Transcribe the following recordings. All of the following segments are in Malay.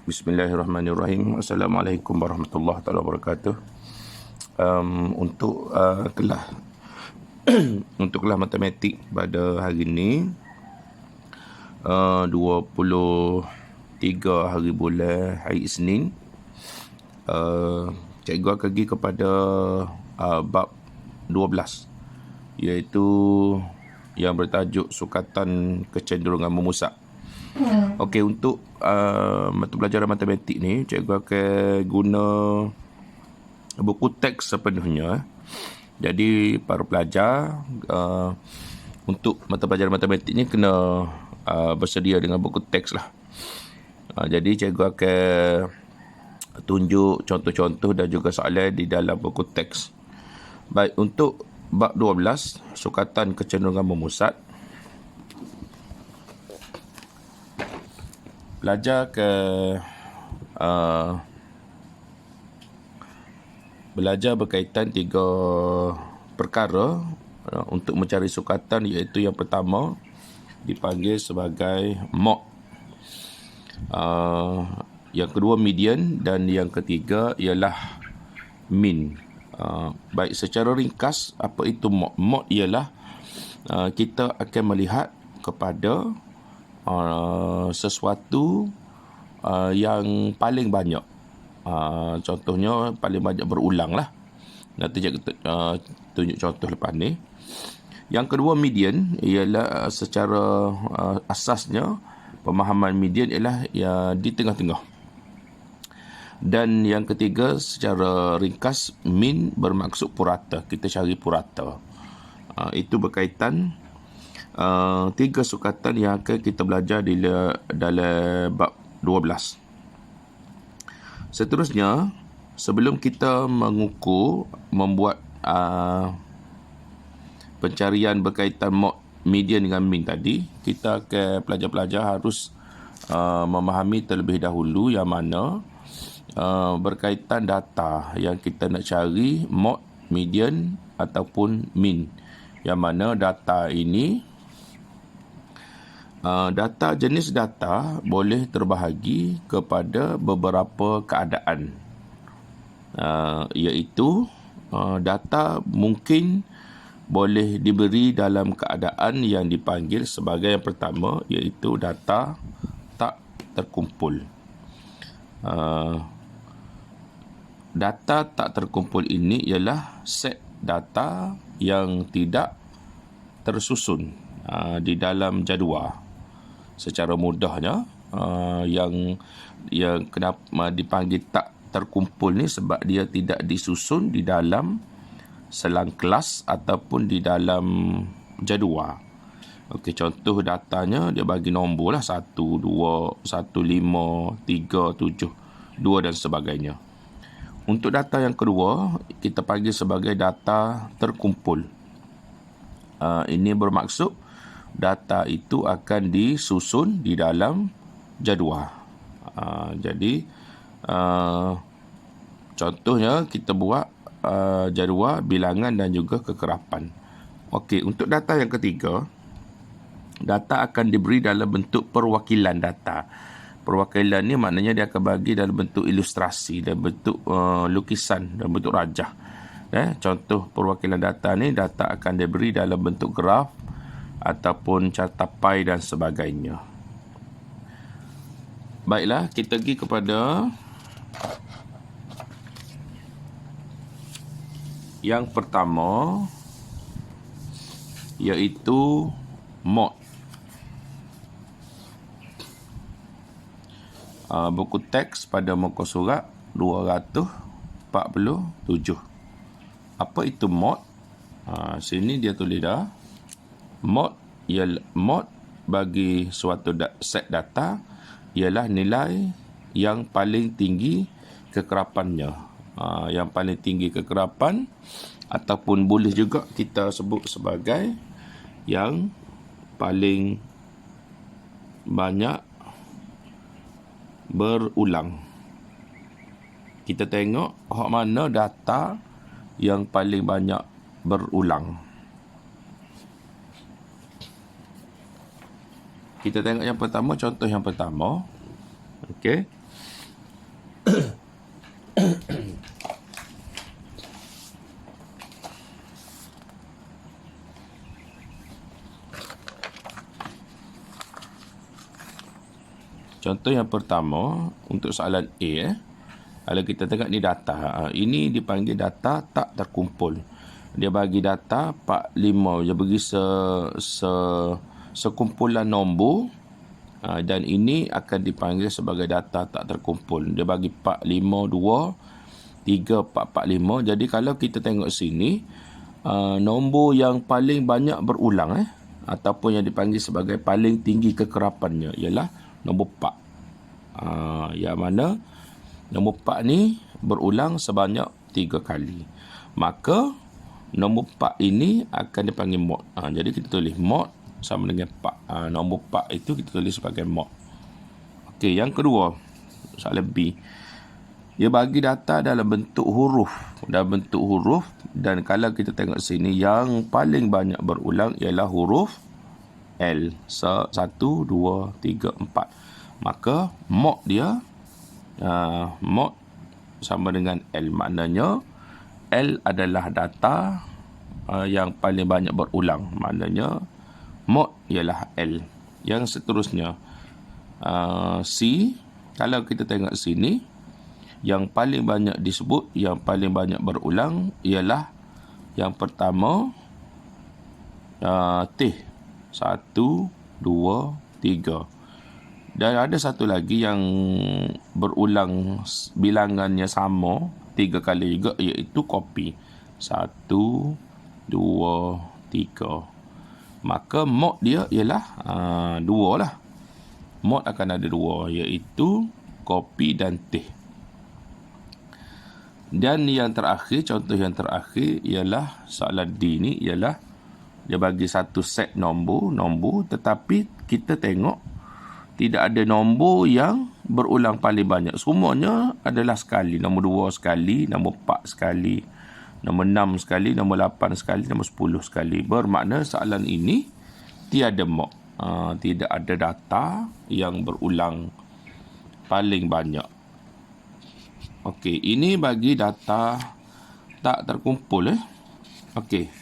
Bismillahirrahmanirrahim. Assalamualaikum warahmatullahi wabarakatuh. Untuk kelas untuk kelas matematik pada hari ini 23 hari bulan hari Isnin, cikgu akan pergi kepada bab 12, iaitu yang bertajuk sukatan kecenderungan memusak. Okey, untuk mata pelajaran matematik ni, cikgu akan guna buku teks sepenuhnya. Jadi para pelajar untuk mata pelajaran matematik ni kena bersedia dengan buku teks lah. Jadi cikgu akan tunjuk contoh-contoh dan juga soalan di dalam buku teks. Baik, untuk bab 12, sukatan kecenderungan memusat, belajar berkaitan 3 perkara untuk mencari sukatan, iaitu yang pertama dipanggil sebagai mod, yang kedua median, dan yang ketiga ialah mean. Baik, secara ringkas, apa itu mod? Mod ialah kita akan melihat kepada sesuatu yang paling banyak. Contohnya paling banyak berulang lah. Nanti saya tunjuk contoh lepas ni. Yang kedua median ialah secara asasnya pemahaman median ialah di tengah-tengah. Dan yang ketiga secara ringkas, mean bermaksud purata. Kita cari purata. Itu berkaitan 3 sukatan yang akan kita belajar dalam bab 12. Seterusnya, sebelum kita membuat pencarian berkaitan mod, median dengan mean tadi, kita akan pelajar-pelajar harus memahami terlebih dahulu yang mana berkaitan data yang kita nak cari, mod, median ataupun mean. Yang mana data ini, jenis data boleh terbahagi kepada beberapa keadaan, iaitu data mungkin boleh diberi dalam keadaan yang dipanggil sebagai yang pertama, iaitu data tak terkumpul. Data tak terkumpul ini ialah set data yang tidak tersusun di dalam jadual. Secara mudahnya, yang kenapa dipanggil tak terkumpul ni, sebab dia tidak disusun di dalam selang kelas ataupun di dalam jadual. Okey, contoh datanya dia bagi nombor lah 1, 2, 1, 5, 3, 7, 2 dan sebagainya. Untuk data yang kedua, kita panggil sebagai data terkumpul. Ini bermaksud data itu akan disusun di dalam jadual. Jadi, contohnya kita buat jadual bilangan dan juga kekerapan. Okey, untuk data yang ketiga, data akan diberi dalam bentuk perwakilan data. Perwakilan ni maknanya dia akan bagi dalam bentuk ilustrasi, dalam bentuk lukisan, dalam bentuk rajah. Contoh perwakilan data ni, data akan diberi dalam bentuk graf ataupun carta pie dan sebagainya. Baiklah, kita pergi kepada yang pertama, iaitu mod. Buku teks pada muka surat 247. Apa itu mod? Sini dia tulis dah. Mod bagi suatu set data ialah nilai yang paling tinggi kekerapannya. Yang paling tinggi kekerapan, ataupun boleh juga kita sebut sebagai yang paling banyak berulang. Kita tengok mana data yang paling banyak berulang. Kita tengok yang pertama, contoh yang pertama. Okey. Contoh yang pertama untuk soalan A. Kalau kita tengok ni data, ini dipanggil data tak terkumpul. Dia bagi data 45, dia bagi sekumpulan nombor, dan ini akan dipanggil sebagai data tak terkumpul. Dia bagi 452, 3445. Jadi kalau kita tengok sini, nombor yang paling banyak berulang ataupun yang dipanggil sebagai paling tinggi kekerapannya ialah nombor 4. Yang mana nombor 4 ni berulang sebanyak 3 kali. Maka nombor 4 ini akan dipanggil mod. Jadi kita tulis mod sama dengan 4. Nombor 4 itu kita tulis sebagai mod. Okey, yang kedua, soalan B. Dia bagi data dalam bentuk huruf. Dan kalau kita tengok sini, yang paling banyak berulang ialah huruf L. 1, 2, 3, 4. Maka mod dia, mod sama dengan L. Maknanya L adalah data yang paling banyak berulang. Maknanya mod ialah L. Yang seterusnya, C. Kalau kita tengok sini, yang paling banyak disebut, yang paling banyak berulang ialah yang pertama, T. 1, 2, 3. Dan ada satu lagi yang berulang bilangannya sama 3 kali juga, iaitu kopi. 1, 2, 3. Maka mod dia ialah 2 lah. Mod akan ada 2, iaitu kopi dan teh. Dan yang terakhir, contoh yang terakhir ialah soalan D ni, ialah dia bagi satu set nombor, tetapi kita tengok tidak ada nombor yang berulang paling banyak. Semuanya adalah sekali. Nombor 2 sekali, nombor 4 sekali, nombor 6 sekali, nombor 8 sekali, nombor 10 sekali. Bermakna soalan ini tiada mod. Tidak ada data yang berulang paling banyak. Okey, ini bagi data tak terkumpul. Okey.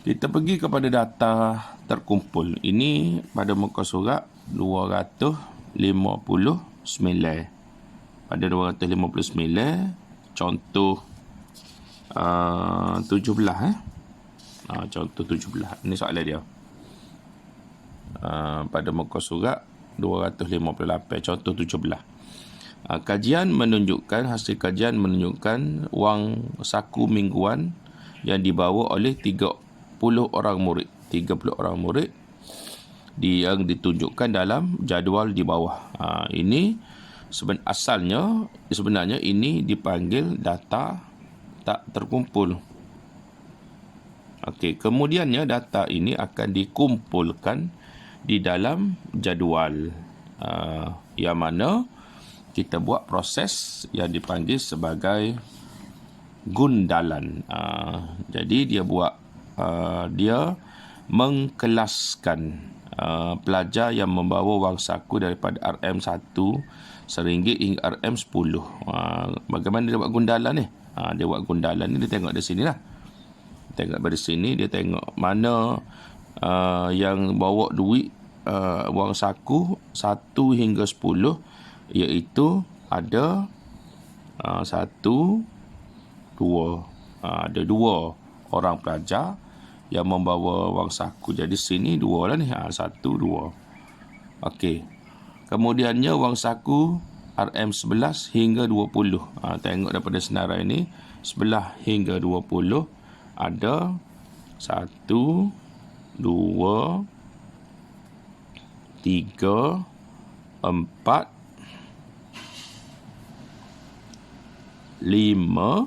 Kita pergi kepada data terkumpul. Ini pada muka surat 259. Pada 259, contoh 17. Contoh 17. Ini soalan dia. Pada muka surat 258, contoh 17. Hasil kajian menunjukkan wang saku mingguan yang dibawa oleh 30 orang murid yang ditunjukkan dalam jadual di bawah. Ini sebenarnya ini dipanggil data tak terkumpul. Okey, kemudiannya data ini akan dikumpulkan di dalam jadual, yang mana kita buat proses yang dipanggil sebagai gundalan. Jadi dia mengkelaskan pelajar yang membawa wang saku daripada RM1 RM1 hingga RM10. Bagaimana dia buat gundalan ni? Dia buat gundalan ni, dia tengok dari sini lah. Tengok dari sini, dia tengok mana yang bawa duit wang saku 1 hingga 10, iaitu ada 1, 2. Ada 2 orang pelajar yang membawa wang saku. Jadi sini 2 lah ni. 1, 2. Okey. Kemudiannya wang saku RM11 hingga 20. Tengok daripada senarai ini, 11 hingga 20 ada 1, 2, 3, 4, 5,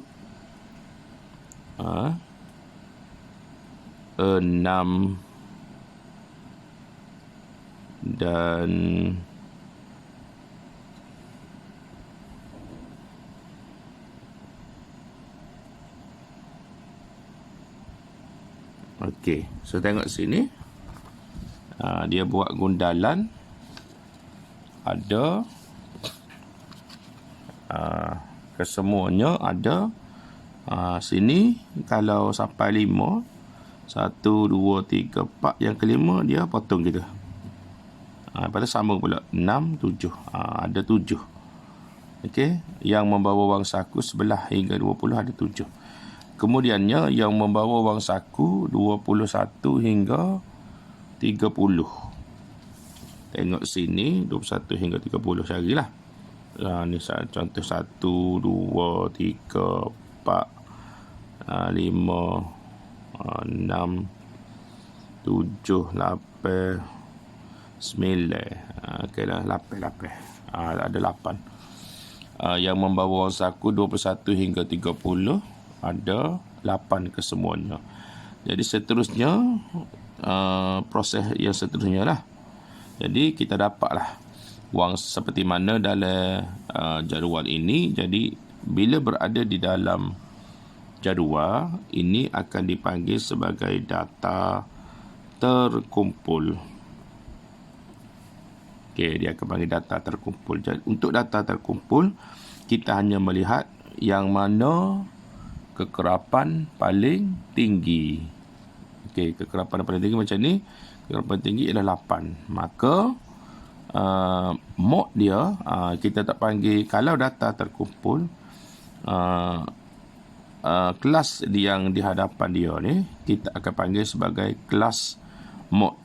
6 dan 7. Okey, so tengok sini. Dia buat gundalan. Ada kesemuanya ada. Sini kalau sampai 5, 1, 2, 3, 4, yang kelima dia potong kita. Lepas tu sama pula 6, 7. Ada 7. Okey, yang membawa wang saku sebelah hingga 20 ada 7. Kemudiannya yang membawa wang saku 21 hingga 30. Tengok sini 21 hingga 30 carilah. Ni contoh 1, 2, 3, 4, 5, 6, 7, 8, 9. Okeylah, 8. Ada 8. Yang membawa wang saku 21 hingga 30 ada 8 kesemuanya. Jadi seterusnya proses yang seterusnya lah. Jadi kita dapatlah wang seperti mana dalam jadual ini. Jadi bila berada di dalam jadual ini akan dipanggil sebagai data terkumpul. Okey, dia akan panggil data terkumpul. Jadi untuk data terkumpul kita hanya melihat yang mana kekerapan paling tinggi. Okey, kekerapan paling tinggi macam ni. Kekerapan tinggi ialah 8. Maka mod dia kita tak panggil, kalau data terkumpul kelas yang di hadapan dia ni kita akan panggil sebagai kelas mod.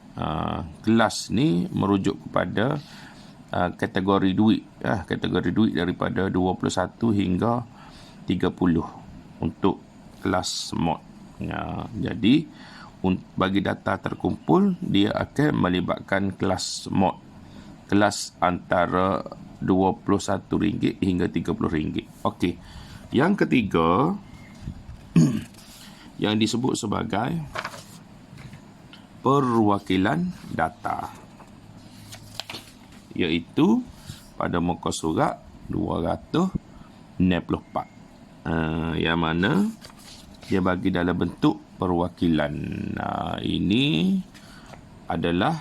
Kelas ni merujuk kepada kategori duit, kategori duit daripada 21 hingga 30 untuk kelas mod. Jadi bagi data terkumpul dia akan melibatkan kelas mod, kelas antara RM21 hingga RM30. Okey, yang ketiga yang disebut sebagai perwakilan data, iaitu pada muka surat 264, yang mana dia bagi dalam bentuk perwakilan. Ini adalah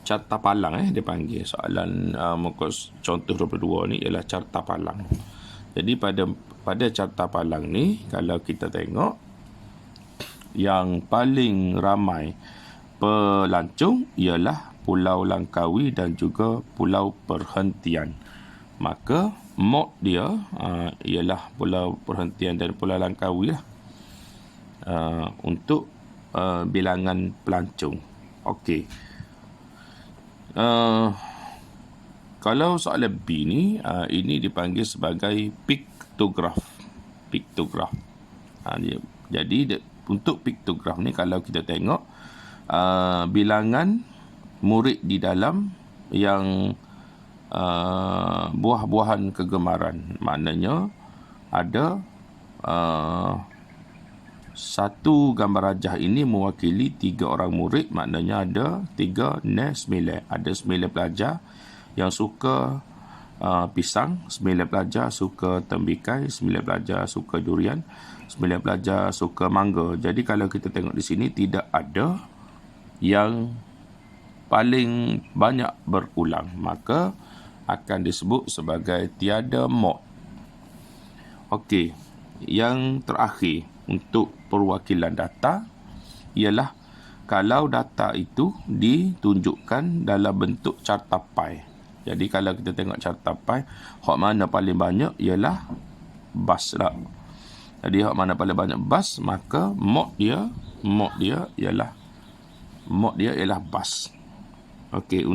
carta palang, dia panggil. Soalan muka contoh 22 ni ialah carta palang. Jadi pada carta palang ni kalau kita tengok yang paling ramai pelancong ialah Pulau Langkawi dan juga Pulau Perhentian. Maka mod dia ialah Pulau Perhentian dan Pulau Langkawi lah, untuk bilangan pelancong. Okey. Kalau soalan B ni, ini dipanggil sebagai piktograf. Piktograf. Jadi untuk piktograf ni kalau kita tengok bilangan murid di dalam yang buah-buahan kegemaran, maknanya ada satu gambar rajah ini mewakili 3 orang murid, maknanya ada 3 9. Ada 9 pelajar yang suka pisang, 9 pelajar suka tembikai, 9 pelajar suka durian, 9 pelajar suka mangga. Jadi kalau kita tengok di sini tidak ada yang paling banyak berulang, maka akan disebut sebagai tiada mod. Okey, yang terakhir untuk perwakilan data ialah kalau data itu ditunjukkan dalam bentuk carta pie. Jadi kalau kita tengok carta pie, hak mana paling banyak ialah bas lah. Jadi hak mana paling banyak bas, maka mod dia ialah bas. Okey,